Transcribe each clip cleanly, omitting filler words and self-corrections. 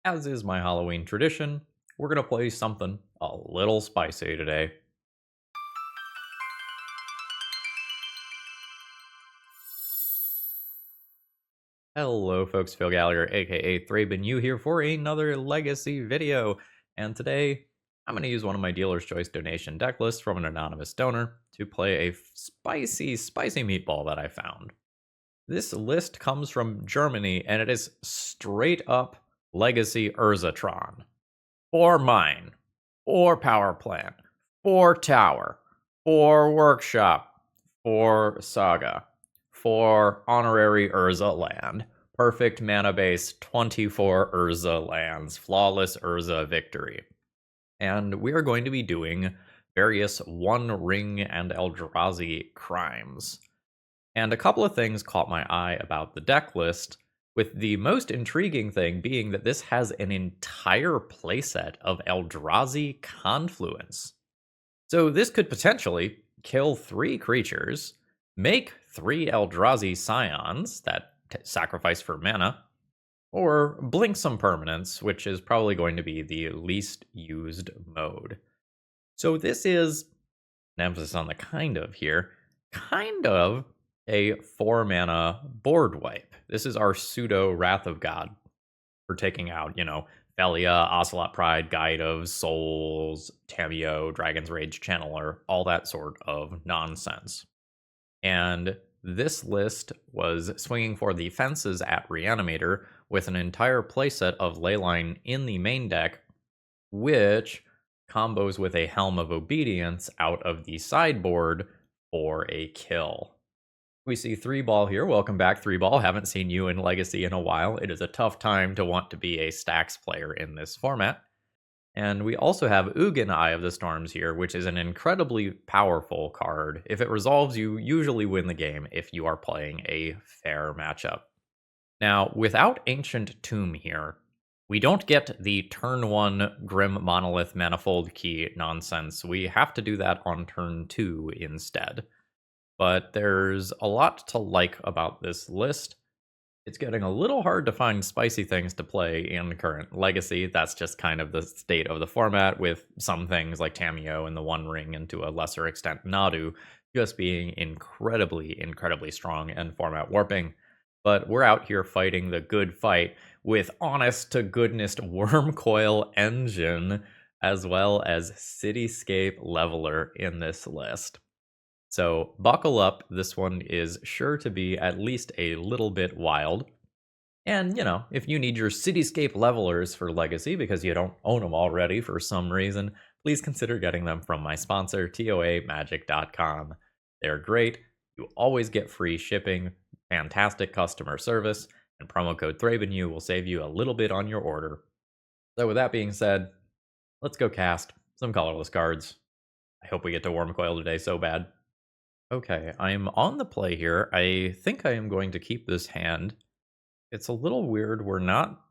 As is my Halloween tradition, we're going to play something a little spicy today. Hello folks, Phil Gallagher, aka ThrabenU here for another Legacy video. And today, I'm going to use one of my dealer's choice donation deck lists from an anonymous donor to play a spicy meatball that I found. This list comes from Germany, and it is straight up Legacy Urza Tron. 4 mine, 4 power plant, 4 tower, 4 workshop, 4 saga, 4 honorary Urza land, perfect mana base, 24 Urza lands, flawless Urza victory. And we are going to be doing various One Ring and Eldrazi crimes. And a couple of things caught my eye about the deck list, with the most intriguing thing being that this has an entire playset of Eldrazi Confluence. So this could potentially kill 3 creatures, make 3 Eldrazi Scions that sacrifice for mana, or blink some permanents, which is probably going to be the least used mode. So this is, an emphasis on the kind of here, kind of a 4 mana board wipe. This is our pseudo Wrath of God for taking out, Velia, Ocelot Pride, Guide of Souls, Tamiyo, Dragon's Rage Channeler, all that sort of nonsense. And this list was swinging for the fences at Reanimator with an entire playset of Leyline in the main deck, which combos with a Helm of Obedience out of the sideboard for a kill. We see 3-Ball here. Welcome back, 3-Ball. Haven't seen you in Legacy in a while. It is a tough time to want to be a stacks player in this format. And we also have Ugin, Eye of the Storms here, which is an incredibly powerful card. If it resolves, you usually win the game if you are playing a fair matchup. Now, without Ancient Tomb here, we don't get the turn 1 Grim Monolith Manifold Key nonsense. We have to do that on turn 2 instead. But there's a lot to like about this list. It's getting a little hard to find spicy things to play in current Legacy. That's just kind of the state of the format, with some things like Tamiyo and the One Ring, and to a lesser extent Nadu, just being incredibly strong and format warping. But we're out here fighting the good fight with honest to goodness Wormcoil Engine, as well as Cityscape Leveler in this list. So buckle up, this one is sure to be at least a little bit wild. And, if you need your Cityscape Levelers for Legacy because you don't own them already for some reason, please consider getting them from my sponsor, TOAMagic.com. They're great, you always get free shipping, fantastic customer service, and promo code ThrabenU will save you a little bit on your order. So with that being said, let's go cast some colorless cards. I hope we get to Wormcoil today so bad. Okay, I'm on the play here. I think I am going to keep this hand. It's a little weird. We're not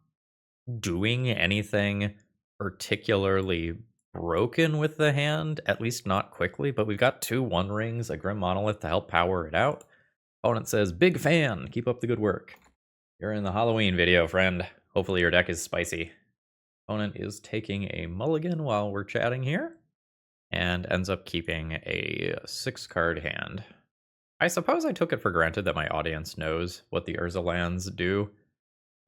doing anything particularly broken with the hand, at least not quickly, but we've got 2 One Rings, a Grim Monolith to help power it out. Opponent says, big fan, keep up the good work. You're in the Halloween video, friend. Hopefully your deck is spicy. Opponent is taking a mulligan while we're chatting here, and ends up keeping a 6-card hand. I suppose I took it for granted that my audience knows what the Urza lands do.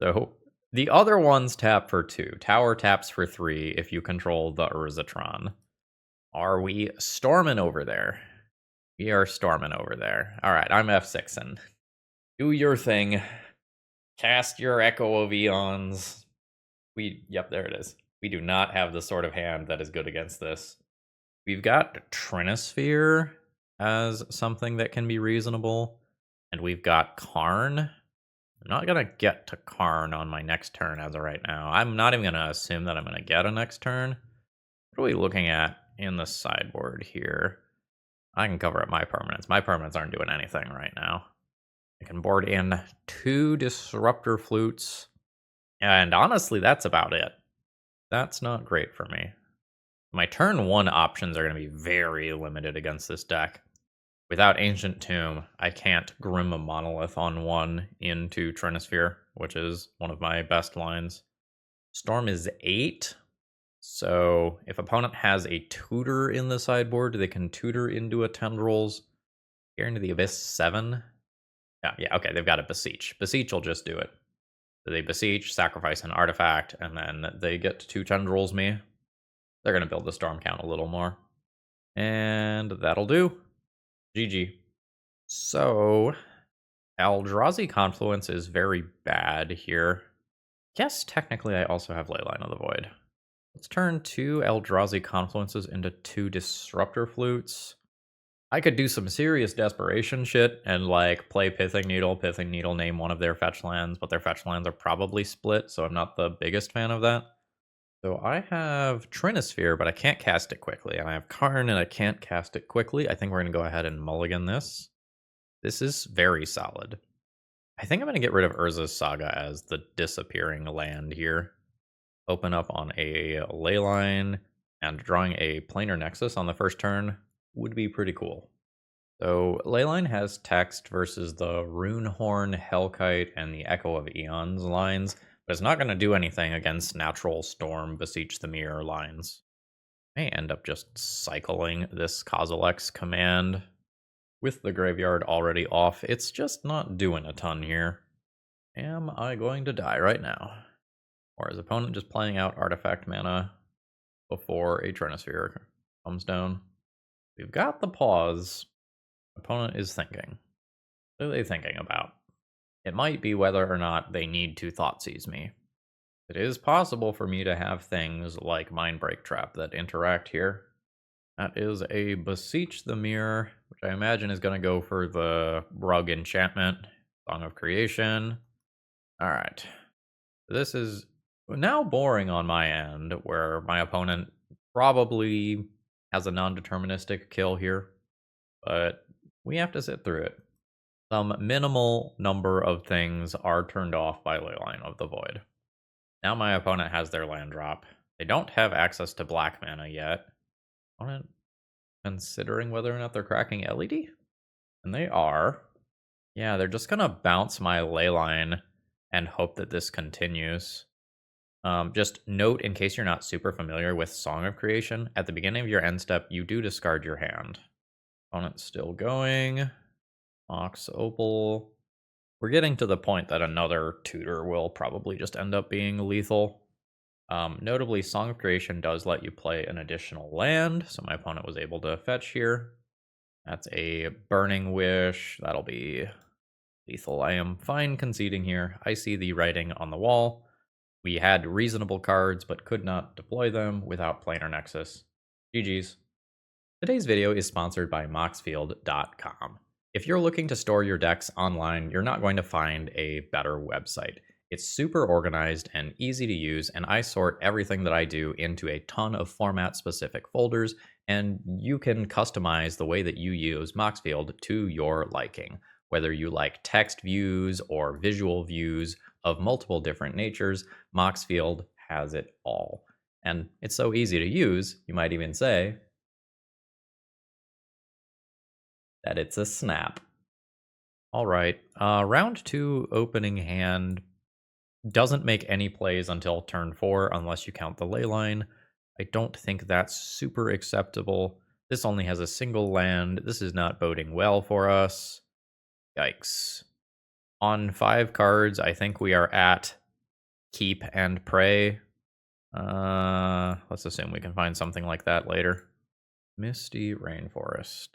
So the other ones tap for 2. Tower taps for 3 if you control the Urzatron. Are we storming over there? We are storming over there. All right, I'm F6ing. Do your thing. Cast your Echo of Eons. Yep, there it is. We do not have the sort of hand that is good against this. We've got Trinisphere as something that can be reasonable, and we've got Karn. I'm not going to get to Karn on my next turn as of right now. I'm not even going to assume that I'm going to get a next turn. What are we looking at in the sideboard here? I can cover up my permanents. My permanents aren't doing anything right now. I can board in 2 Disruptor Flutes, and honestly, that's about it. That's not great for me. My turn 1 options are going to be very limited against this deck. Without Ancient Tomb, I can't Grim a Monolith on 1 into Trinisphere, which is one of my best lines. Storm is 8. So if opponent has a tutor in the sideboard, they can tutor into a Tendrils. Here into the Abyss 7. Yeah, okay, they've got a Beseech. Beseech will just do it. So they Beseech, sacrifice an artifact, and then they get to 2 Tendrils me. They're going to build the Storm count a little more. And that'll do. GG. So, Eldrazi Confluence is very bad here. Yes, technically I also have Leyline of the Void. Let's turn 2 Eldrazi Confluences into 2 Disruptor Flutes. I could do some serious desperation shit and like play Pithing Needle, name one of their fetch lands, but their fetch lands are probably split, so I'm not the biggest fan of that. So I have Trinisphere, but I can't cast it quickly, and I have Karn, and I can't cast it quickly. I think we're going to go ahead and mulligan this. This is very solid. I think I'm going to get rid of Urza's Saga as the disappearing land here. Open up on a Leyline, and drawing a Planar Nexus on the first turn would be pretty cool. So Leyline has text versus the Runehorn, Hellkite, and the Echo of Eons lines, but it's not going to do anything against Natural Storm, Beseech the Mirror lines. May end up just cycling this Kozilek's command. With the graveyard already off, it's just not doing a ton here. Am I going to die right now? Or is opponent just playing out artifact mana before a Trinisphere comes down? We've got the pause. Opponent is thinking. What are they thinking about? It might be whether or not they need to Thoughtseize me. It is possible for me to have things like Mindbreak Trap that interact here. That is a Beseech the Mirror, which I imagine is going to go for the Rug Enchantment, Song of Creation. Alright. This is now boring on my end, where my opponent probably has a non-deterministic kill here, but we have to sit through it. Some minimal number of things are turned off by Leyline of the Void. Now my opponent has their land drop. They don't have access to black mana yet. Opponent considering whether or not they're cracking LED? And they are. Yeah, they're just gonna bounce my Leyline and hope that this continues. Just note, in case you're not super familiar with Song of Creation, at the beginning of your end step, you do discard your hand. Opponent's still going. Ox Opal. We're getting to the point that another tutor will probably just end up being lethal. Notably, Song of Creation does let you play an additional land, so my opponent was able to fetch here. That's a Burning Wish. That'll be lethal. I am fine conceding here. I see the writing on the wall. We had reasonable cards, but could not deploy them without Planar Nexus. GG's. Today's video is sponsored by Moxfield.com. If you're looking to store your decks online, you're not going to find a better website. It's super organized and easy to use, and I sort everything that I do into a ton of format-specific folders, and you can customize the way that you use Moxfield to your liking. Whether you like text views or visual views of multiple different natures, Moxfield has it all. And it's so easy to use, you might even say that it's a snap. All right, round 2 opening hand doesn't make any plays until turn 4 unless you count the Leyline. I don't think that's super acceptable. This only has a single land. This is not boding well for us. Yikes. On 5 cards, I think we are at Keep and Pray. Let's assume we can find something like that later. Misty Rainforest.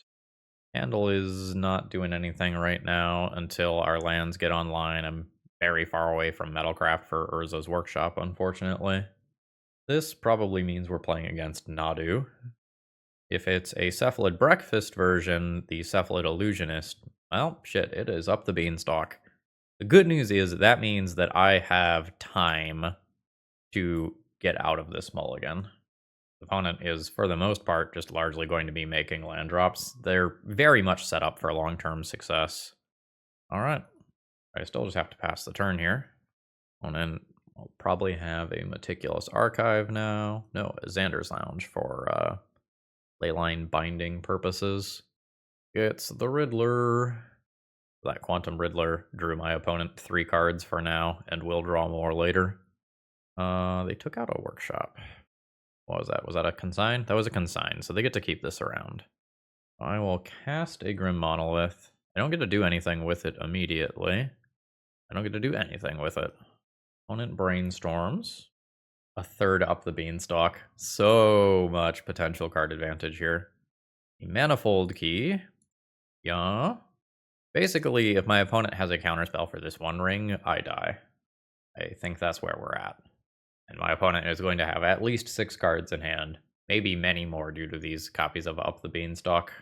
Handle is not doing anything right now until our lands get online. I'm very far away from Metalcraft for Urza's Workshop, unfortunately. This probably means we're playing against Nadu. If it's a Cephalid Breakfast version, the Cephalid Illusionist, well, shit, it is up the beanstalk. The good news is that means that I have time to get out of this mulligan. The opponent is, for the most part, just largely going to be making land drops. They're very much set up for long-term success. All right. I still just have to pass the turn here. And then I'll probably have a Meticulous Archive now. No, a Xander's Lounge for Leyline binding purposes. It's the Riddler. That Quantum Riddler drew my opponent 3 cards for now, and will draw more later. They took out a workshop. What was that? Was that a consign? That was a consign, so they get to keep this around. I will cast a Grim Monolith. I don't get to do anything with it immediately. I don't get to do anything with it. Opponent brainstorms. A third up the beanstalk. So much potential card advantage here. A Manifold Key. Yeah. Basically, if my opponent has a counterspell for this one ring, I die. I think that's where we're at. And my opponent is going to have at least 6 cards in hand. Maybe many more due to these copies of Up the Beanstalk.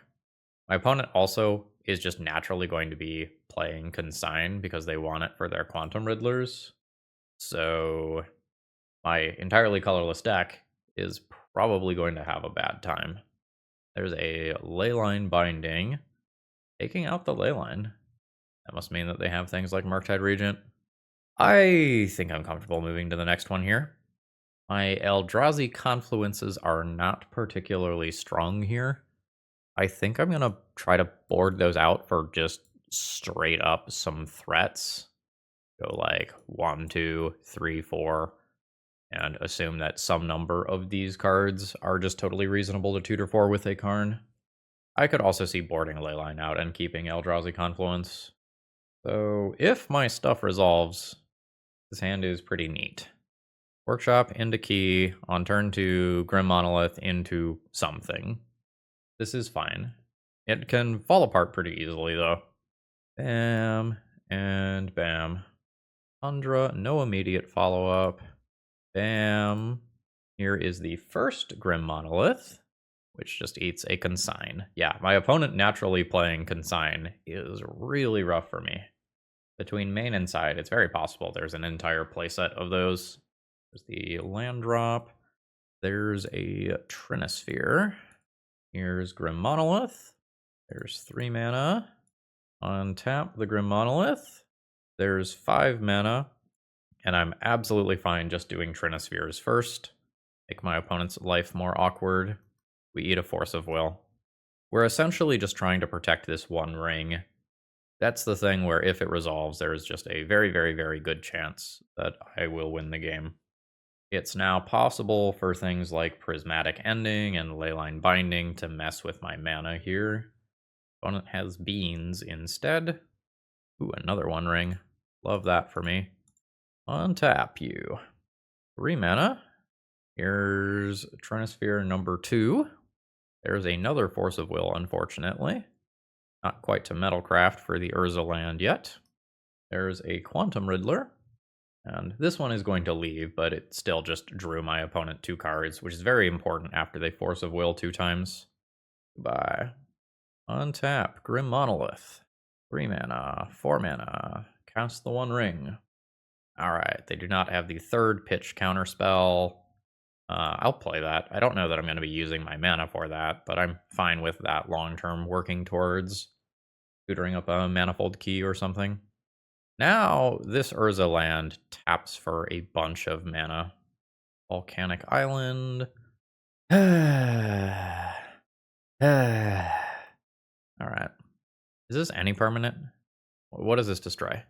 My opponent also is just naturally going to be playing Consign because they want it for their Quantum Riddlers. So my entirely colorless deck is probably going to have a bad time. There's a Leyline Binding. Taking out the Leyline. That must mean that they have things like Murktide Regent. I think I'm comfortable moving to the next one here. My Eldrazi Confluences are not particularly strong here. I think I'm going to try to board those out for just straight up some threats. Go like 1, 2, 3, 4, and assume that some number of these cards are just totally reasonable to tutor for with a Karn. I could also see boarding Leyline out and keeping Eldrazi Confluence. So if my stuff resolves, this hand is pretty neat. Workshop into key, on turn 2, Grim Monolith into something. This is fine. It can fall apart pretty easily though. Bam, and bam. Tundra, no immediate follow-up. Bam. Here is the first Grim Monolith, which just eats a Consign. Yeah, my opponent naturally playing Consign is really rough for me. Between main and side, it's very possible there's an entire playset of those. There's the land drop. There's a Trinisphere. Here's Grim Monolith. There's 3 mana. Untap the Grim Monolith. There's 5 mana. And I'm absolutely fine just doing Trinispheres first. Make my opponent's life more awkward. We eat a Force of Will. We're essentially just trying to protect this one ring. That's the thing where if it resolves, there is just a very, very, very good chance that I will win the game. It's now possible for things like Prismatic Ending and Leyline Binding to mess with my mana here. Opponent has Beans instead. Ooh, another One Ring. Love that for me. Untap you. 3 mana. Here's Trinisphere number 2. There's another Force of Will, unfortunately. Not quite to Metalcraft for the Urza land yet. There's a Quantum Riddler. And this one is going to leave, but it still just drew my opponent 2 cards, which is very important after they Force of Will 2 times. Goodbye. Untap, Grim Monolith. 3 mana, 4 mana. Cast the One Ring. Alright, they do not have the third pitch counterspell. I'll play that. I don't know that I'm going to be using my mana for that, but I'm fine with that long-term working towards tutoring up a Manifold Key or something. Now, this Urza land taps for a bunch of mana. Volcanic Island. Alright. Is this any permanent? What does this destroy?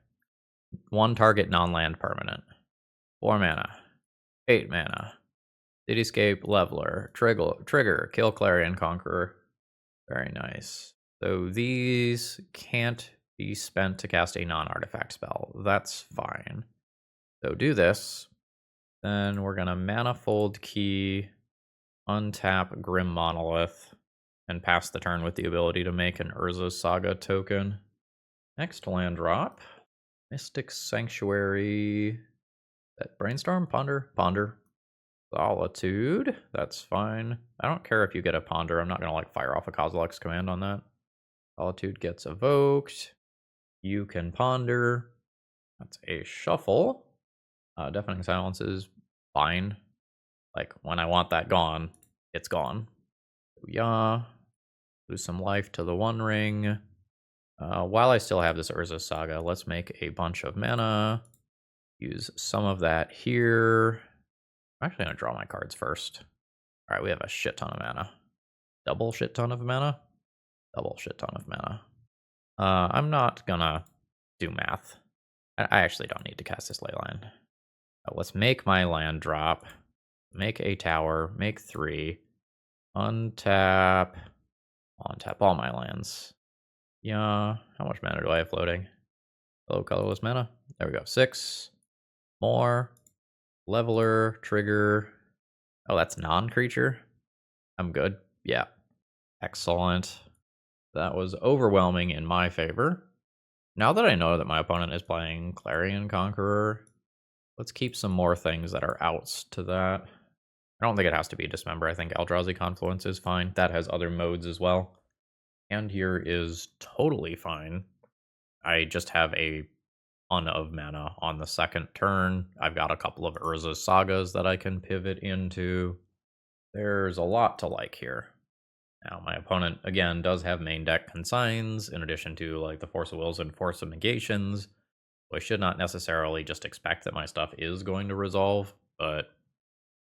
1 target non-land permanent. 4 mana. 8 mana. Cityscape Leveler. Trigger. Kill Clarion Conqueror. Very nice. So these can't be spent to cast a non-artifact spell. That's fine. So do this. Then we're going to Manifold Key, untap Grim Monolith, and pass the turn with the ability to make an Urza Saga token. Next land drop. Mystic Sanctuary. That Brainstorm? Ponder. Solitude. That's fine. I don't care if you get a Ponder. I'm not going to like fire off a Kozilek's command on that. Solitude gets evoked. You can Ponder. That's a shuffle. Deafening Silence is fine. Like, when I want that gone, it's gone. Yeah. Lose some life to the One Ring. While I still have this Urza Saga, let's make a bunch of mana. Use some of that here. I'm actually going to draw my cards first. Alright, we have a shit ton of mana. Double shit ton of mana? Double shit ton of mana. I'm not gonna do math. I actually don't need to cast this Leyline. Let's make my land drop. Make a tower. Make 3. Untap. I'll untap all my lands. Yeah. How much mana do I have floating? Hello, colorless mana. There we go. 6. More. Leveler. Trigger. Oh, that's non-creature? I'm good. Yeah. Excellent. That was overwhelming in my favor. Now that I know that my opponent is playing Clarion Conqueror, let's keep some more things that are outs to that. I don't think it has to be Dismember. I think Eldrazi Confluence is fine. That has other modes as well. And here is totally fine. I just have a ton of mana on the second turn. I've got a couple of Urza Sagas that I can pivot into. There's a lot to like here. Now, my opponent, again, does have main deck consigns, in addition to, like, the Force of Wills and Force of Negations. So I should not necessarily just expect that my stuff is going to resolve, but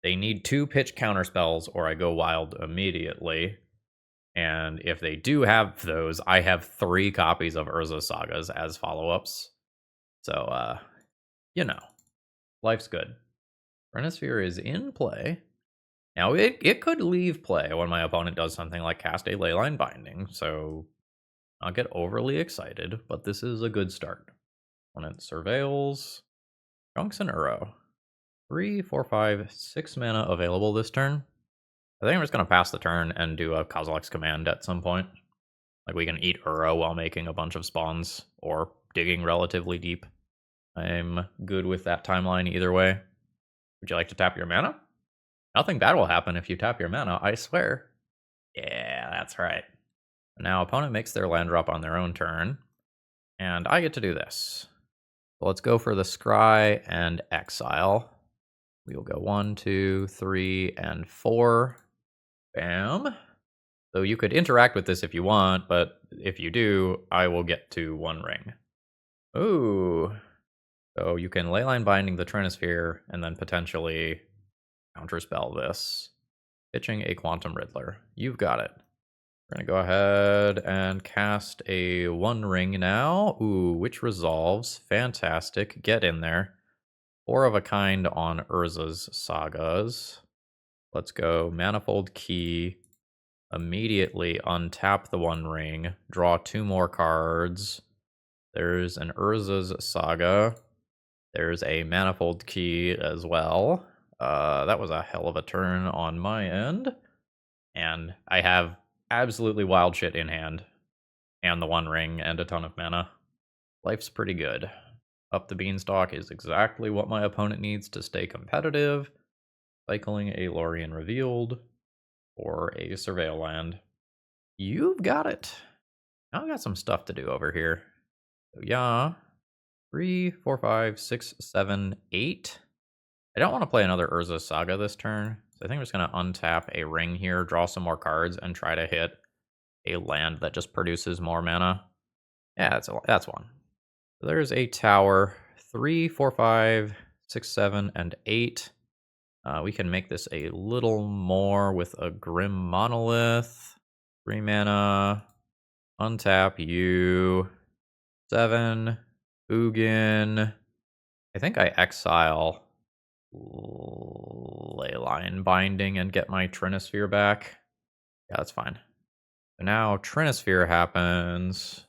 they need 2 pitch counterspells or I go wild immediately. And if they do have those, I have 3 copies of Urza Sagas as follow-ups. So, you know, life's good. Renosphere is in play. Now, it could leave play when my opponent does something like cast a Leyline Binding, so not get overly excited, but this is a good start. Opponent surveils, Trunks and Uro. 3, 4, 5, 6 mana available this turn. I think I'm just going to pass the turn and do a Kozilek's Command at some point. Like, we can eat Uro while making a bunch of spawns, or digging relatively deep. I'm good with that timeline either way. Would you like to tap your mana? Nothing bad will happen if you tap your mana, I swear. Yeah, that's right. Now, opponent makes their land drop on their own turn, and I get to do this. So let's go for the Scry and Exile. We will go 1, 2, 3, and 4. Bam. So you could interact with this if you want, but if you do, I will get to 1 ring. Ooh. So you can Leyline Binding the Trinisphere, and then potentially counterspell this. Pitching a Quantum Riddler. You've got it. We're going to go ahead and cast a 1 ring now. Ooh, which resolves. Fantastic. Get in there. 4 of a kind on Urza's Sagas. Let's go Manifold Key. Immediately untap the 1 ring. Draw 2 more cards. There's an Urza's Saga. There's a Manifold Key as well. That was a hell of a turn on my end. And I have absolutely wild shit in hand. And the 1 ring and a ton of mana. Life's pretty good. Up the Beanstalk is exactly what my opponent needs to stay competitive. Cycling a Lorien Revealed or a Surveil Land. You've got it. Now I got some stuff to do over here. So yeah. 3, 4, 5, 6, 7, 8. I don't want to play another Urza Saga this turn. So I think I'm just going to untap a ring here, draw some more cards, and try to hit a land that just produces more mana. Yeah, that's one. So there's a tower. 3, 4, 5, 6, 7, and 8. We can make this a little more with a Grim Monolith. 3 mana. Untap you. 7. Ugin. I think I exile Leyline Binding and get my Trinisphere back. Yeah, that's fine. So now Trinisphere happens,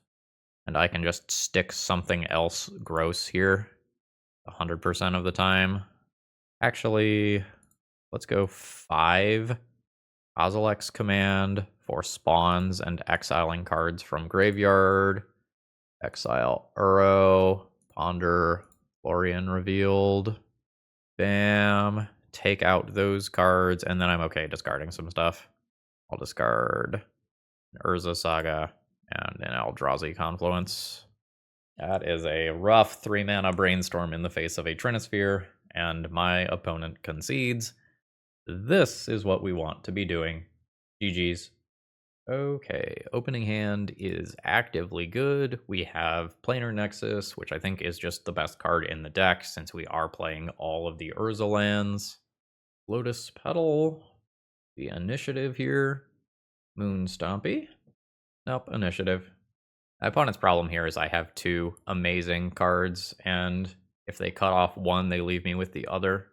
and I can just stick something else gross here 100% of the time. Actually, let's go 5 Kozilek's Command for spawns and exiling cards from graveyard. Exile Uro, Ponder, Lorien Revealed. Bam. Take out those cards, and then I'm okay discarding some stuff. I'll discard an Urza Saga and an Eldrazi Confluence. That is a rough 3 mana brainstorm in the face of a Trinisphere, and my opponent concedes. This is what we want to be doing. GG's. Okay, opening hand is actively good. We have Planar Nexus, which I think is just the best card in the deck since we are playing all of the Urza lands. Lotus Petal, the initiative here. Moon Stompy. Nope, initiative. My opponent's problem here is I have 2 amazing cards, and If they cut off one, they leave me with the other.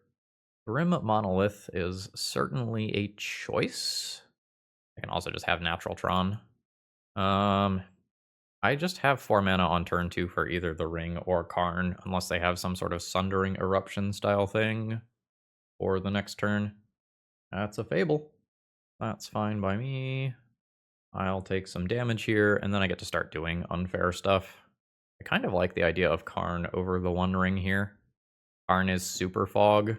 Grim Monolith is certainly a choice. I can also just have Natural Tron. I just have 4 mana on turn 2 for either the Ring or Karn, unless they have some sort of Sundering Eruption style thing for the next turn. That's a Fable. That's fine by me. I'll take some damage here, and then I get to start doing unfair stuff. I kind of like the idea of Karn over the One Ring here. Karn is Super Fog.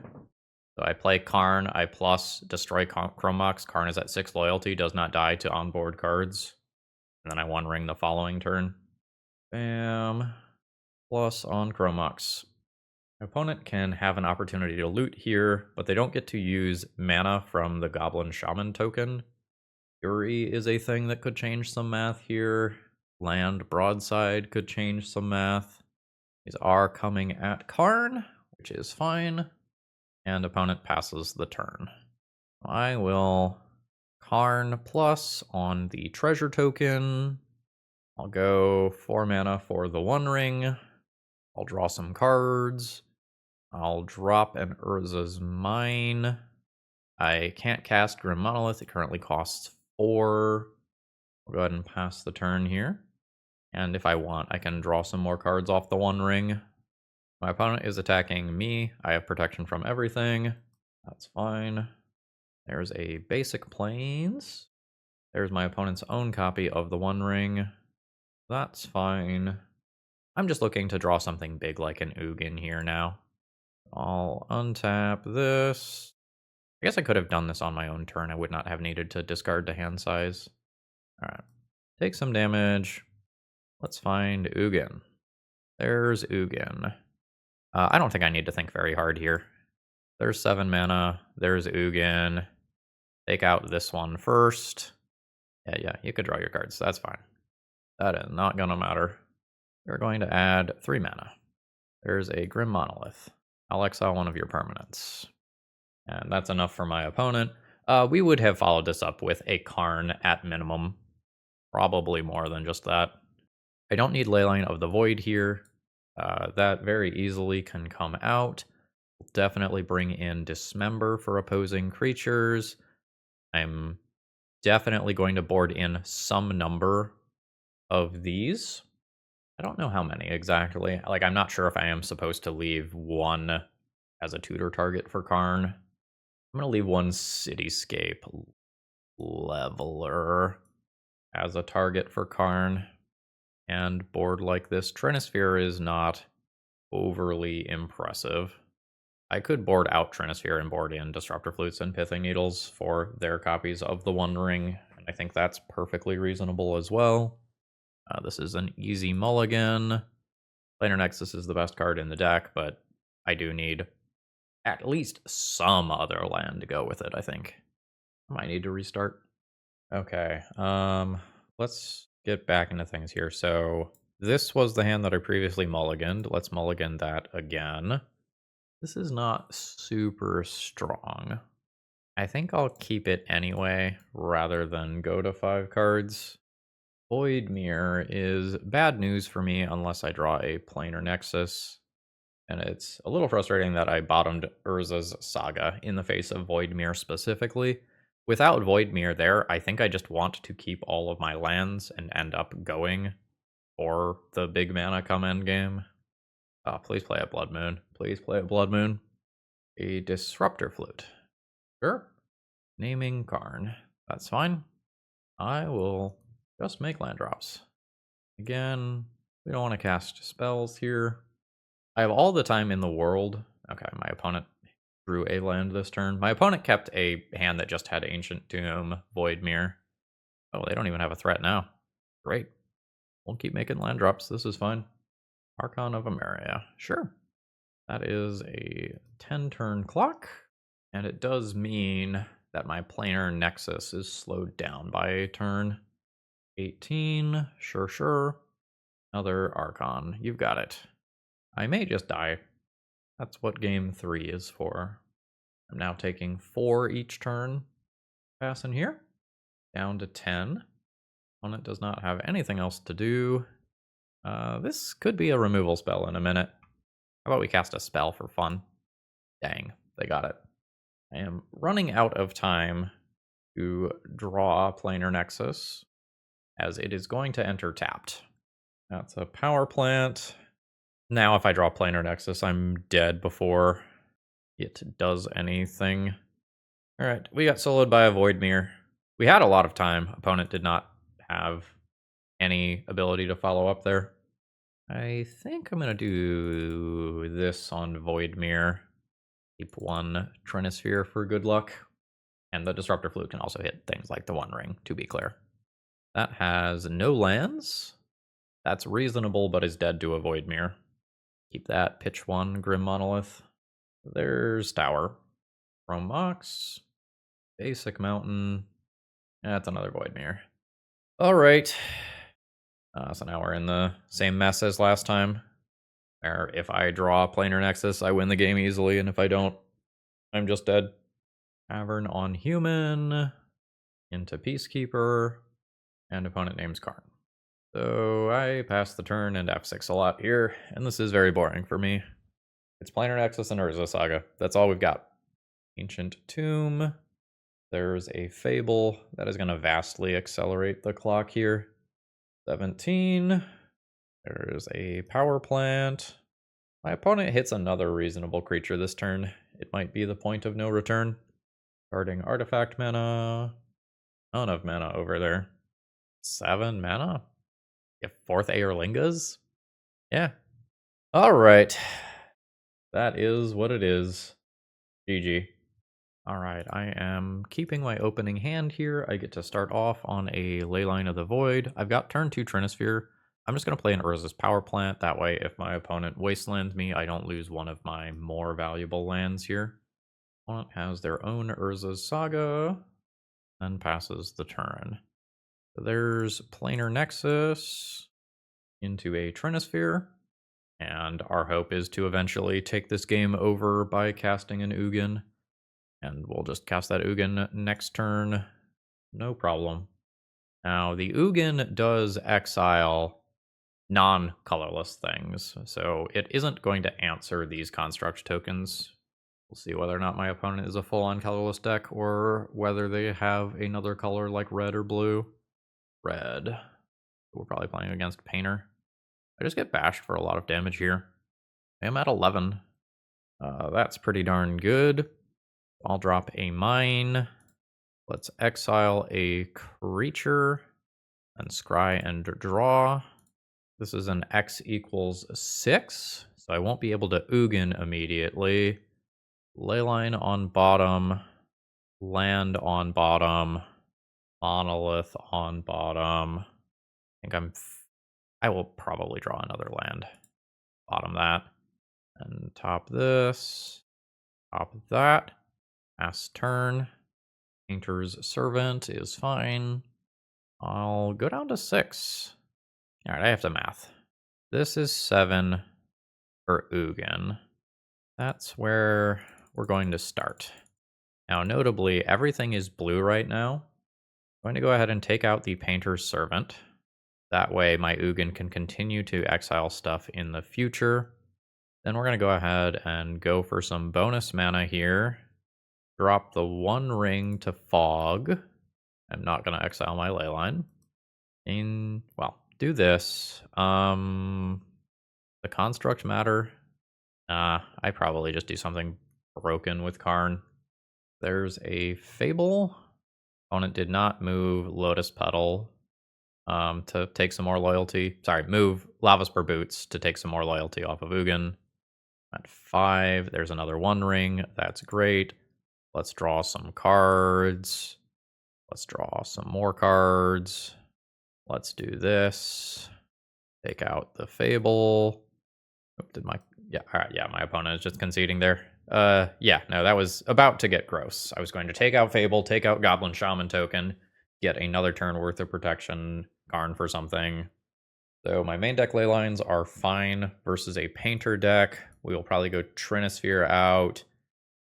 So I play Karn, I plus destroy Chromox. Karn is at 6 loyalty, does not die to onboard cards. And then I One Ring the following turn. Bam. Plus on Chromox. My opponent can have an opportunity to loot here, but they don't get to use mana from the Goblin Shaman token. Fury is a thing that could change some math here. Land Broadside could change some math. These are coming at Karn, which is fine. And opponent passes the turn. I will Karn plus on the treasure token. I'll go 4 mana for the One Ring. I'll draw some cards. I'll drop an Urza's Mine. I can't cast Grim Monolith. It currently costs 4. I'll go ahead and pass the turn here. And if I want, I can draw some more cards off the One Ring. My opponent is attacking me. I have protection from everything. That's fine. There's a basic Plains. There's my opponent's own copy of the One Ring. That's fine. I'm just looking to draw something big like an Ugin here now. I'll untap this. I guess I could have done this on my own turn. I would not have needed to discard to hand size. Alright. Take some damage. Let's find Ugin. There's Ugin. I don't think I need to think very hard here. There's 7 mana. There's Ugin. Take out this one first. Yeah, you could draw your cards. That's fine. That is not going to matter. You're going to add 3 mana. There's a Grim Monolith. I'll exile one of your permanents. And that's enough for my opponent. We would have followed this up with a Karn at minimum. Probably more than just that. I don't need Leyline of the Void here. That very easily can come out. We'll definitely bring in Dismember for opposing creatures. I'm definitely going to board in some number of these. I don't know how many exactly. Like, I'm not sure if I am supposed to leave one as a tutor target for Karn. I'm going to leave one Cityscape Leveler as a target for Karn. And board like this, Trinisphere is not overly impressive. I could board out Trinisphere and board in Disruptor Flutes and Pithing Needles for their copies of the One Ring, and I think that's perfectly reasonable as well. This is an easy mulligan. Planar Nexus is the best card in the deck, but I do need at least some other land to go with it, I think. I might need to restart. Okay, let's get back into things here. So this was the hand that I previously mulliganed. Let's mulligan that again. This is not super strong. I think I'll keep it anyway, rather than go to 5 cards. Void Mirror is bad news for me unless I draw a Planar Nexus. And it's a little frustrating that I bottomed Urza's Saga in the face of Void Mirror specifically. Without Void Mirror there, I think I just want to keep all of my lands and end up going for the big mana come end game. Oh, please play a Blood Moon. Please play a Blood Moon. A Disruptor Flute. Sure. Naming Karn. That's fine. I will just make land drops. Again, we don't want to cast spells here. I have all the time in the world. Okay, my opponent drew a land this turn. My opponent kept a hand that just had Ancient Tomb, Void Mirror. Oh, they don't even have a threat now. Great. We'll keep making land drops. This is fine. Archon of Emeria. Sure. That is a 10-turn clock. And it does mean that my Planar Nexus is slowed down by a turn. 18. Sure. Another Archon. You've got it. I may just die. That's what game 3 is for. I'm now taking 4 each turn. Passing here. Down to 10. Opponent does not have anything else to do. This could be a removal spell in a minute. How about we cast a spell for fun? Dang, they got it. I am running out of time to draw Planar Nexus, as it is going to enter tapped. That's a power plant. Now if I draw Planar Nexus, I'm dead before it does anything. Alright, we got soloed by a Void Mirror. We had a lot of time. Opponent did not have any ability to follow up there. I think I'm going to do this on Void Mirror. Keep one Trinisphere for good luck. And the Disruptor Flute can also hit things like the One Ring, to be clear. That has no lands. That's reasonable, but is dead to a Void Mirror. Keep that. Pitch one, Grim Monolith. There's Tower. Chrome Mox. Basic Mountain. That's another Void Mirror. Alright. So now we're in the same mess as last time. Where if I draw Planar Nexus, I win the game easily, and if I don't, I'm just dead. Tavern on Human. Into Peacekeeper. And opponent names Karn. So I pass the turn and F6 a lot here, and this is very boring for me. It's Planar Nexus and Urza Saga. That's all we've got. Ancient Tomb. There's a Fable. That is going to vastly accelerate the clock here. 17. There's a Power Plant. My opponent hits another reasonable creature this turn. It might be the point of no return. Starting Artifact mana. Ton of mana over there. 7 mana? You have 4th Aerlingas? Yeah. Alright. That is what it is. GG. Alright, I am keeping my opening hand here. I get to start off on a Leyline of the Void. I've got turn 2 Trinisphere. I'm just going to play an Urza's Power Plant. That way, if my opponent wastelands me, I don't lose one of my more valuable lands here. Opponent has their own Urza's Saga and passes the turn. So there's Planar Nexus into a Trinisphere. And our hope is to eventually take this game over by casting an Ugin. And we'll just cast that Ugin next turn. No problem. Now, the Ugin does exile non-colorless things, so it isn't going to answer these construct tokens. We'll see whether or not my opponent is a full-on colorless deck, or whether they have another color like red or blue. Red. We're probably playing against Painter. I just get bashed for a lot of damage here. I'm at 11. That's pretty darn good. I'll drop a mine. Let's exile a creature and scry and draw. This is an X equals 6, so I won't be able to Ugin immediately. Leyline on bottom, land on bottom, monolith on bottom. I will probably draw another land. Bottom that, and top this, top that. Pass turn. Painter's Servant is fine. I'll go down to 6. Alright, I have to math. This is 7 for Ugin. That's where we're going to start. Now, notably, everything is blue right now. I'm going to go ahead and take out the Painter's Servant. That way, my Ugin can continue to exile stuff in the future. Then we're going to go ahead and go for some bonus mana here. Drop the One Ring to Fog. I'm not going to exile my Leyline. Well, do this. The Construct matter. I probably just do something broken with Karn. There's a Fable. Opponent did not move Lotus Petal to take some more loyalty. Sorry, move Lavaspur Boots to take some more loyalty off of Ugin. At 5, there's another One Ring. That's great. Let's draw some cards. Let's draw some more cards. Let's do this. Take out the Fable. My opponent is just conceding there. No, that was about to get gross. I was going to take out Fable, take out Goblin Shaman token, get another turn worth of protection, Karn for something. So my main deck Leylines are fine versus a Painter deck. We will probably go Trinisphere out,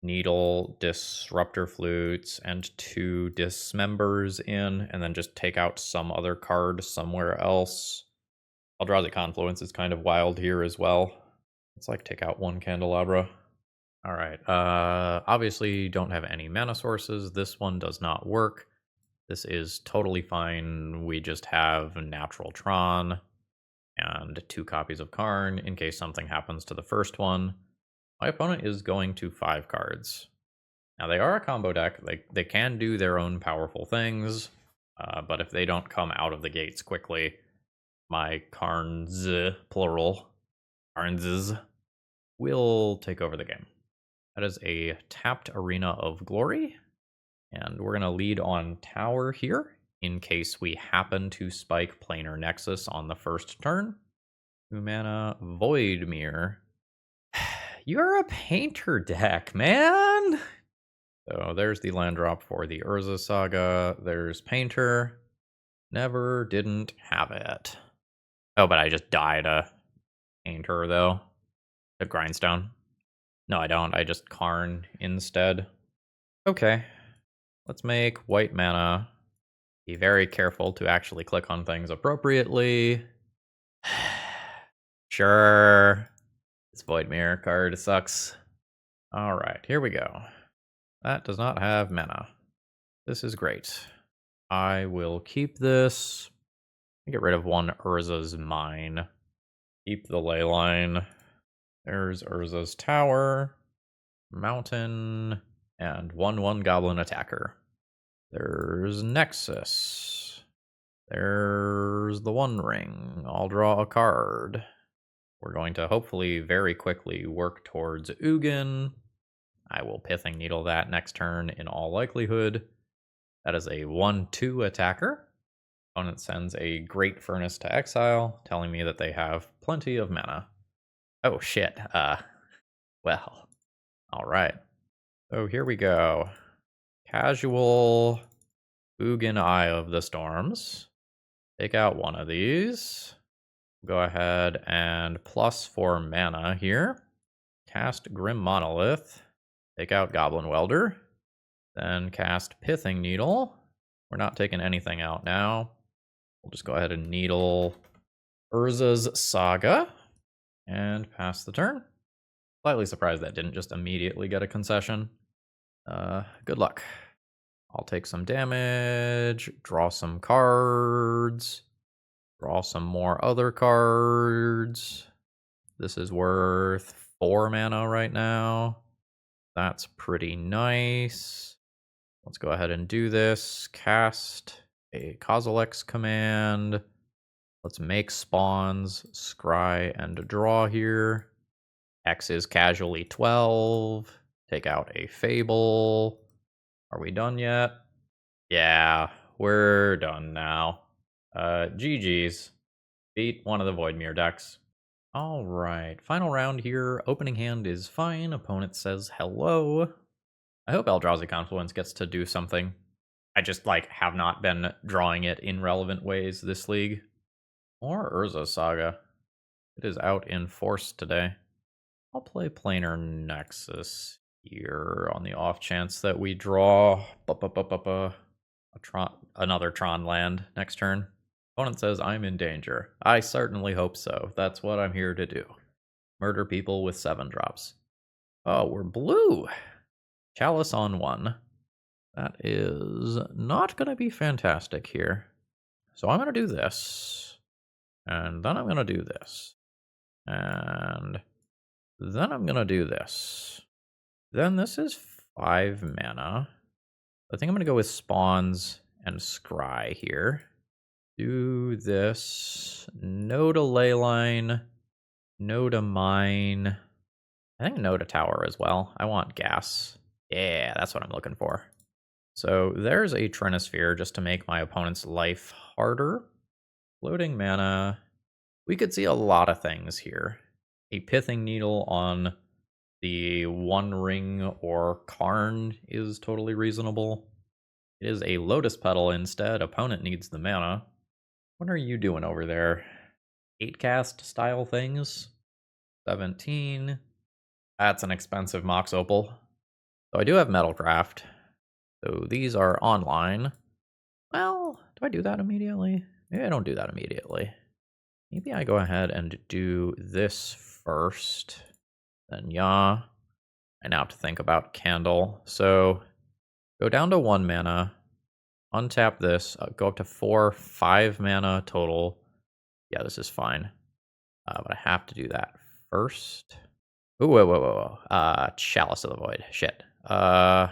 Needle, Disruptor Flutes, and 2 Dismembers in, and then just take out some other card somewhere else. I'll draw the Confluence. It's kind of wild here as well. Let's like take out one candelabra. All right. Obviously don't have any mana sources. This one does not work. This is totally fine. We just have natural Tron and 2 copies of Karn in case something happens to the first one. My opponent is going to 5 cards. Now they are a combo deck. They can do their own powerful things, but if they don't come out of the gates quickly, my Karns, plural, Karnses, will take over the game. That is a tapped Arena of Glory, and we're going to lead on Tower here in case we happen to spike Planar Nexus on the first turn. 2 mana, Voidmere. You're a painter deck, man! So there's the land drop for the Urza Saga. There's Painter. Never didn't have it. Oh, but I just died a Painter, though. A Grindstone. No, I don't. I just Karn instead. Okay. Let's make white mana. Be very careful to actually click on things appropriately. Sure. This Voidmere card sucks. Alright, here we go. That does not have mana. This is great. I will keep this. Get rid of one Urza's Mine. Keep the ley line. There's Urza's Tower. Mountain. And 1/1 Goblin Attacker. There's Nexus. There's the One Ring. I'll draw a card. We're going to hopefully very quickly work towards Ugin. I will Pithing Needle that next turn in all likelihood. That is a 1/2 attacker. Opponent sends a Great Furnace to exile, telling me that they have plenty of mana. Oh shit, well, alright. So here we go. Casual Ugin Eye of the Storms. Take out one of these. Go ahead and +4 mana here. Cast Grim Monolith. Take out Goblin Welder. Then cast Pithing Needle. We're not taking anything out now. We'll just go ahead and needle Urza's Saga. And pass the turn. Slightly surprised that didn't just immediately get a concession. Good luck. I'll take some damage. Draw some cards. Draw some more other cards. This is worth 4 mana right now. That's pretty nice. Let's go ahead and do this. Cast a Kozilek's command. Let's make spawns, scry, and draw here. X is casually 12. Take out a Fable. Are we done yet? Yeah, we're done now. GG's. Beat one of the Voidmere decks. Alright, final round here. Opening hand is fine. Opponent says hello. I hope Eldrazi Confluence gets to do something. I just, have not been drawing it in relevant ways this league. Or Urza Saga. It is out in force today. I'll play Planar Nexus here on the off chance that we draw another Tron land next turn. Opponent says I'm in danger. I certainly hope so. That's what I'm here to do. Murder people with 7 drops. Oh, we're blue. Chalice on 1. That is not going to be fantastic here. So I'm going to do this. And then I'm going to do this. And then I'm going to do this. Then this is 5 mana. I think I'm going to go with spawns and scry here. Do this. No to leyline. No to mine. I think no to tower as well. I want gas. Yeah, that's what I'm looking for. So there's a Trinisphere just to make my opponent's life harder. Floating mana. We could see a lot of things here. A Pithing Needle on the One Ring or Karn is totally reasonable. It is a Lotus Petal instead. Opponent needs the mana. What are you doing over there? 8 cast style things? 17. That's an expensive Mox Opal. So I do have Metalcraft. So these are online. Well, do I do that immediately? Maybe I don't do that immediately. Maybe I go ahead and do this first. Then yeah. I now have to think about Candle. So go down to 1 mana, untap this, go up to 4, 5 mana total. Yeah, this is fine. But I have to do that first. Ooh, whoa. Chalice of the Void. Shit. I'm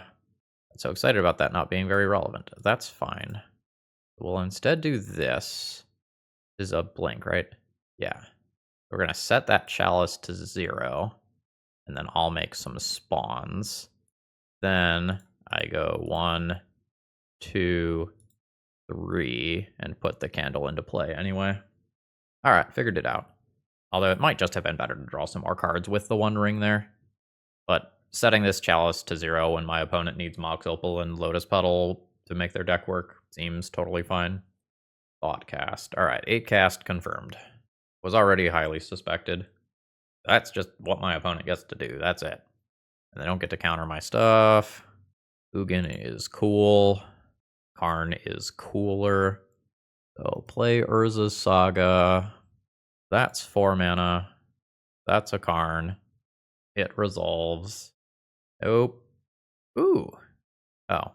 so excited about that not being very relevant. That's fine. We'll instead do this. This is a blink, right? Yeah. We're going to set that chalice to 0. And then I'll make some spawns. Then I go 1, 2, 3, and put the candle into play anyway. Alright, figured it out. Although it might just have been better to draw some more cards with the 1 ring there. But setting this chalice to 0 when my opponent needs Mox Opal and Lotus Petal to make their deck work seems totally fine. Thought cast. Alright, 8 cast confirmed. Was already highly suspected. That's just what my opponent gets to do. That's it. And they don't get to counter my stuff. Ugin is cool. Karn is cooler. So play Urza's Saga. That's 4 mana. That's a Karn. It resolves. Nope. Ooh. Oh.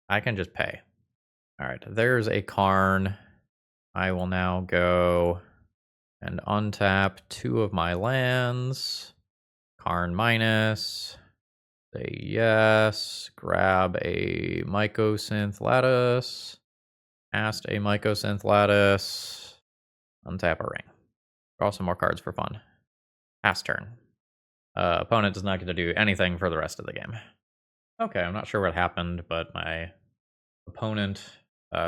I can just pay. Alright, there's a Karn. I will now go and untap 2 of my lands. Karn minus. Say yes. Grab a Mycosynth Lattice. Cast a Mycosynth Lattice. Untap a ring. Draw some more cards for fun. Pass turn. Opponent does not get to do anything for the rest of the game. Okay, I'm not sure what happened, but my opponent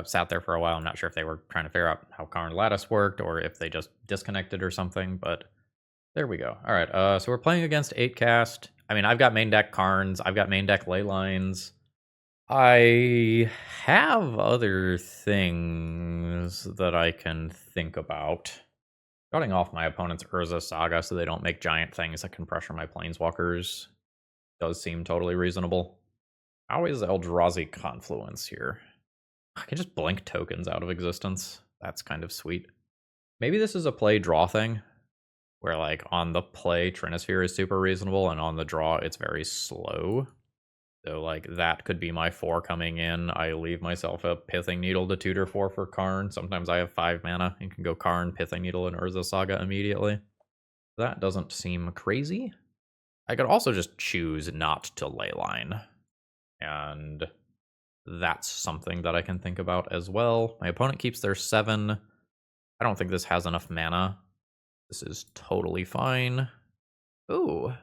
sat there for a while. I'm not sure if they were trying to figure out how Karn Lattice worked or if they just disconnected or something, but there we go. All right, so we're playing against 8 cast. I mean, I've got main deck Karns. I've got main deck Leylines. I have other things that I can think about. Cutting off my opponent's Urza Saga so they don't make giant things that can pressure my planeswalkers does seem totally reasonable. How is Eldrazi Confluence here? I can just blink tokens out of existence. That's kind of sweet. Maybe this is a play-draw thing, where like on the play, Trinisphere is super reasonable, and on the draw, it's very slow. So like that could be my 4 coming in. I leave myself a Pithing Needle to tutor for Karn. Sometimes I have 5 mana and can go Karn, Pithing Needle, and Urza Saga immediately. That doesn't seem crazy. I could also just choose not to Leyline. And that's something that I can think about as well. My opponent keeps their 7. I don't think this has enough mana. This is totally fine. Ooh.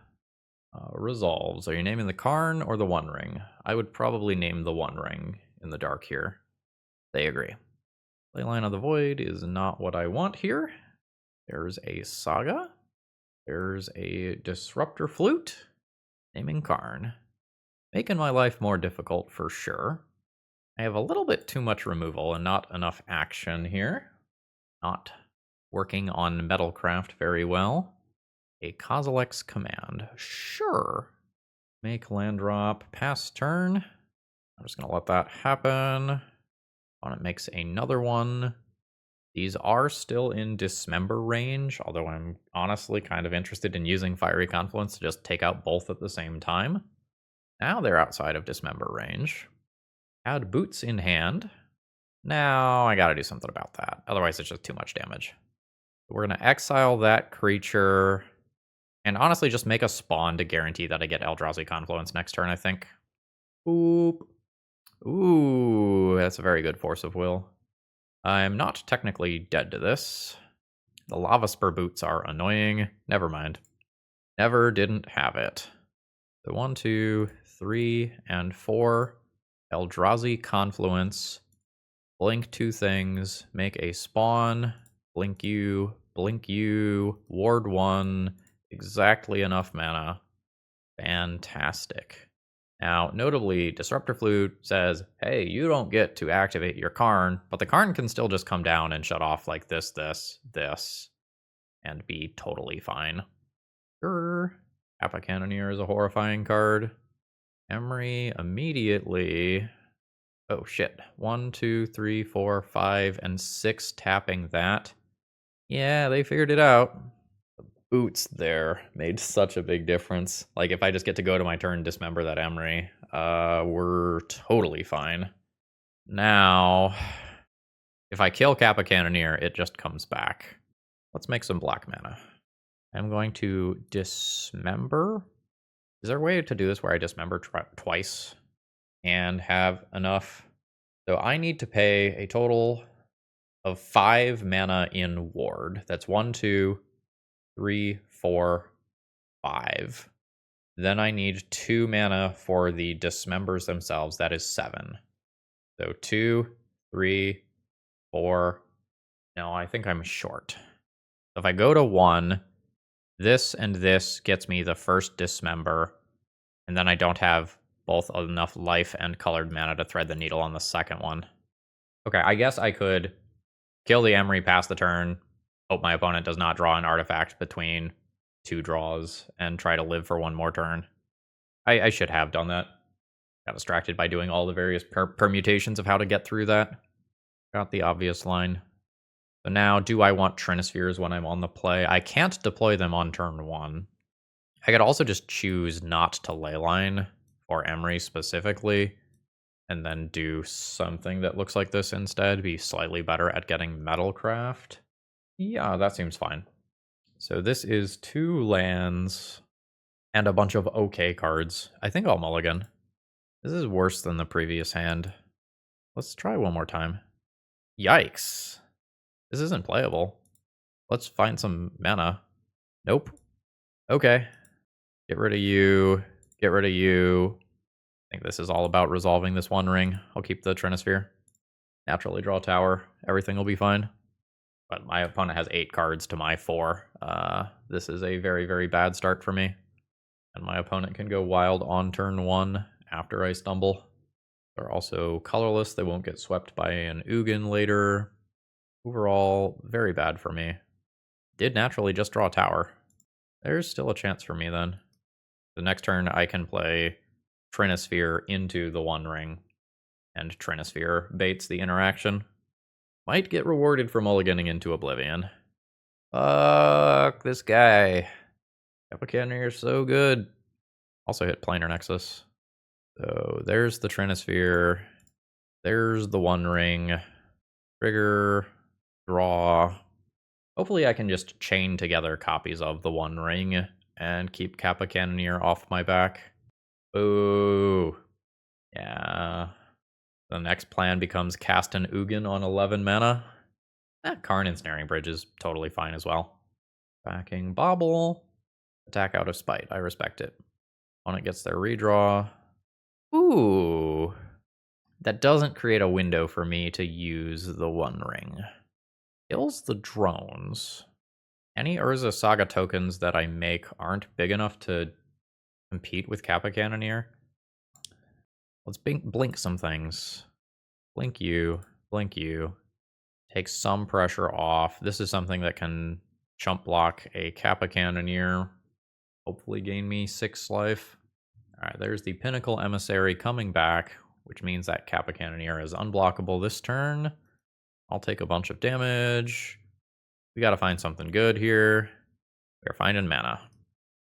Resolves. Are you naming the Karn or the One Ring? I would probably name the One Ring in the dark here. They agree. Leyline of the Void is not what I want here. There's a Saga. There's a Disruptor Flute. Naming Karn. Making my life more difficult for sure. I have a little bit too much removal and not enough action here. Not working on Metalcraft very well. A Kozilek's Command. Sure. Make land drop. Pass turn. I'm just going to let that happen. Opponent makes another one. These are still in Dismember range, although I'm honestly kind of interested in using Fiery Confluence to just take out both at the same time. Now they're outside of Dismember range. Add Boots in hand. Now I gotta do something about that. Otherwise it's just too much damage. We're gonna exile that creature. And honestly just make a spawn to guarantee that I get Eldrazi Confluence next turn, I think. Boop. Ooh, that's a very good Force of Will. I'm not technically dead to this. The Lava Spur Boots are annoying. Never mind. Never didn't have it. So 1, 2, 3, and 4. Eldrazi Confluence. Blink 2 things. Make a spawn. Blink you. Ward 1. Exactly enough mana. Fantastic. Now, notably, Disruptor Flute says, hey, you don't get to activate your Karn, but the Karn can still just come down and shut off like this, and be totally fine. Sure. Kappa Cannoneer is a horrifying card. Emery immediately. Oh, shit. 1, 2, 3, 4, 5, and 6 tapping that. Yeah, they figured it out. boots there made such a big difference. Like, if I just get to go to my turn, dismember that Emery, we're totally fine. Now, if I kill Kappa Cannoneer, it just comes back. Let's make some black mana. I'm going to dismember. Is there a way to do this where I dismember twice and have enough? So I need to pay a total of 5 mana in ward. That's 1, 2, 3, 4, 5. Then I need 2 mana for the dismembers themselves. That is 7. So 2, 3, 4. No, I think I'm short. So if I go to 1, this and this gets me the first dismember, and then I don't have both enough life and colored mana to thread the needle on the second one. Okay, I guess I could kill the Emery, pass the turn, hope my opponent does not draw an artifact between 2 draws, and try to live for 1 more turn. I should have done that. Got distracted by doing all the various permutations of how to get through that. Got the obvious line. So now, do I want Trinispheres when I'm on the play? I can't deploy them on turn 1. I could also just choose not to leyline for Emery specifically, and then do something that looks like this instead, be slightly better at getting Metalcraft. Yeah, that seems fine. So this is 2 lands and a bunch of okay cards. I think I'll mulligan. This is worse than the previous hand. Let's try one more time. Yikes. This isn't playable. Let's find some mana. Nope. Okay. Get rid of you. Get rid of you. I think this is all about resolving this one ring. I'll keep the Trinisphere. Naturally draw a tower. Everything will be fine. But my opponent has 8 cards to my 4. This is a very, very bad start for me. And my opponent can go wild on turn 1 after I stumble. They're also colorless. They won't get swept by an Ugin later. Overall, very bad for me. Did naturally just draw a tower. There's still a chance for me then. The next turn I can play Trinisphere into the One Ring. And Trinisphere baits the interaction. Might get rewarded for mulliganing into Oblivion. Fuck this guy. Epicanner, you're so good. Also hit Planar Nexus. So there's the Trinisphere. There's the One Ring. Trigger. Draw. Hopefully I can just chain together copies of the One Ring and keep Kappa Cannoneer off my back. Ooh. Yeah. The next plan becomes cast an Ugin on 11 mana. Karn Ensnaring Bridge is totally fine as well. Backing Bobble. Attack out of spite. I respect it. Opponent gets their redraw. Ooh. That doesn't create a window for me to use the One Ring. Kills the drones. Any Urza Saga tokens that I make aren't big enough to compete with Kappa Cannoneer. Let's blink some things. Blink you. Blink you. Take some pressure off. This is something that can chump block a Kappa Cannoneer. Hopefully gain me 6 life. Alright, there's the Pinnacle Emissary coming back, which means that Kappa Cannoneer is unblockable this turn. I'll take a bunch of damage. We gotta find something good here. We're finding mana.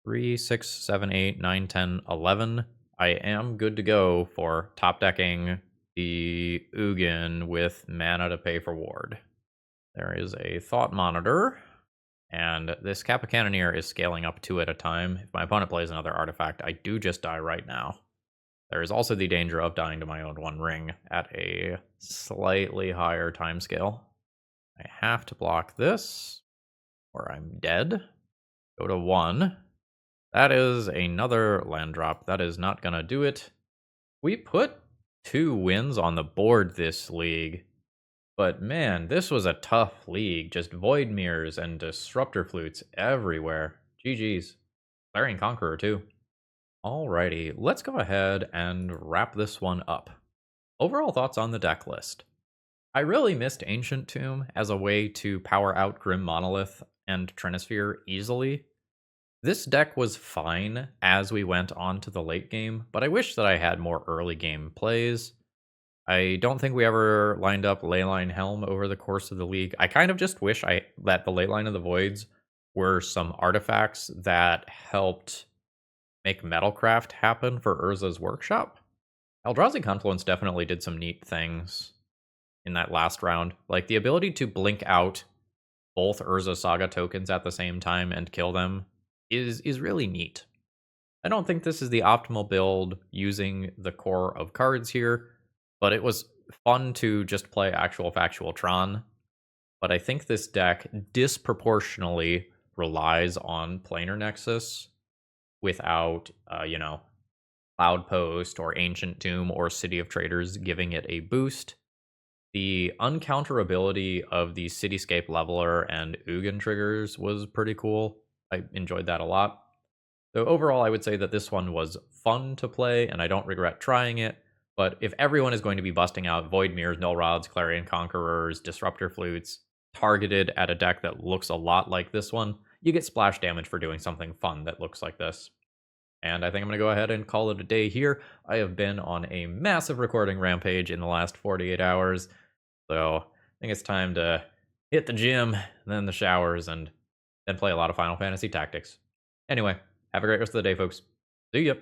3, 6, 7, 8, 9, 10, 11. I am good to go for top decking the Ugin with mana to pay for ward. There is a Thought Monitor, and this Kappa Cannoneer is scaling up 2 at a time. If my opponent plays another artifact, I do just die right now. There is also the danger of dying to my own One Ring at a slightly higher timescale. I have to block this, or I'm dead. Go to 1. That is another land drop. That is not going to do it. We put 2 wins on the board this league. But man, this was a tough league. Just Void Mirrors and Disruptor Flutes everywhere. GG's. Clarion Conqueror too. Alrighty, let's go ahead and wrap this one up. Overall thoughts on the deck list. I really missed Ancient Tomb as a way to power out Grim Monolith and Trinisphere easily. This deck was fine as we went on to the late game, but I wish that I had more early game plays. I don't think we ever lined up Leyline Helm over the course of the league. I kind of just wish that the Leyline of the Voids were some artifacts that helped make Metalcraft happen for Urza's workshop. Eldrazi Confluence definitely did some neat things in that last round. Like the ability to blink out both Urza Saga tokens at the same time and kill them is really neat. I don't think this is the optimal build using the core of cards here, but it was fun to just play actual factual Tron. But I think this deck disproportionately relies on Planar Nexus without, Cloud Post or Ancient Tomb or City of Traders giving it a boost. The uncounterability of the Cityscape Leveler and Ugin triggers was pretty cool. I enjoyed that a lot. So overall, I would say that this one was fun to play, and I don't regret trying it. But if everyone is going to be busting out Void Mirrors, Null Rods, Clarion Conquerors, Disruptor Flutes, targeted at a deck that looks a lot like this one, you get splash damage for doing something fun that looks like this. And I think I'm going to go ahead and call it a day here. I have been on a massive recording rampage in the last 48 hours. So I think it's time to hit the gym, then the showers, and then play a lot of Final Fantasy Tactics. Anyway, have a great rest of the day, folks. See ya.